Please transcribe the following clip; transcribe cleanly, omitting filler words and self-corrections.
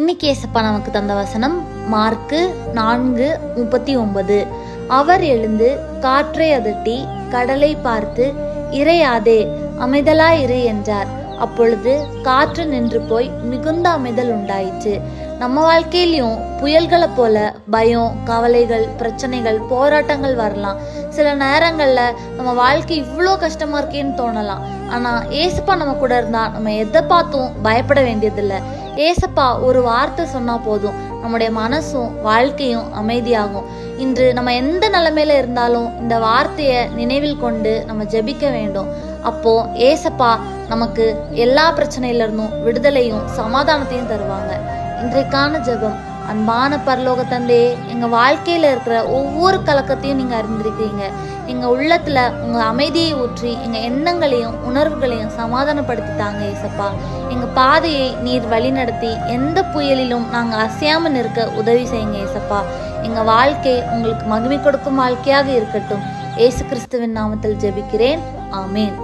இன்னைக்கு ஏசப்பா நமக்கு தந்த வசனம் மார்க்கு 4:39. அவர் எழுந்து காற்றை அதட்டி கடலை பார்த்து, இறையாதே, அமைதலாயிரு என்றார். அப்பொழுது காற்று நின்று போய் மிகுந்த அமைதல் உண்டாயிற்று. நம்ம வாழ்க்கையிலையும் புயல்களை போல பயம், கவலைகள், பிரச்சனைகள், போராட்டங்கள் வரலாம். சில நேரங்களில் நம்ம வாழ்க்கை இவ்வளோ கஷ்டமா இருக்கேன்னு தோணலாம். ஆனால் ஏசப்பா நம்ம கூட இருந்தால் நம்ம எதை பார்த்தும் பயப்பட வேண்டியதில்லை. ஏசப்பா ஒரு வார்த்தை சொன்னால் போதும், நம்முடைய மனசும் வாழ்க்கையும் அமைதியாகும். இன்று நம்ம எந்த நிலைமையில இருந்தாலும் இந்த வார்த்தையை நினைவில் கொண்டு நம்ம ஜெபிக்க வேண்டும். அப்போ ஏசப்பா நமக்கு எல்லா பிரச்சனையில இருந்தும் விடுதலையும் சமாதானத்தையும் தருவாங்க. இன்றைக்கான ஜெபம்: அன்பான பரலோக தந்தையே, எங்க வாழ்க்கையில இருக்கிற ஒவ்வொரு கலக்கத்தையும் நீங்க அறிந்திருக்கிறீங்க. எங்க உள்ளத்துல உங்க அமைதியை ஊற்றி எங்க எண்ணங்களையும் உணர்வுகளையும் சமாதானப்படுத்திட்டாங்க ஏசப்பா. எங்க பாதையை நீர் வழி நடத்தி எந்த புயலிலும் நாங்க அசையாம நிற்க உதவி செய்யுங்க ஏசப்பா. எங்க வாழ்க்கை உங்களுக்கு மகிமை கொடுக்கும் வாழ்க்கையாக இருக்கட்டும். இயேசு கிறிஸ்துவின் நாமத்தில் ஜெபிக்கிறேன். ஆமேன்.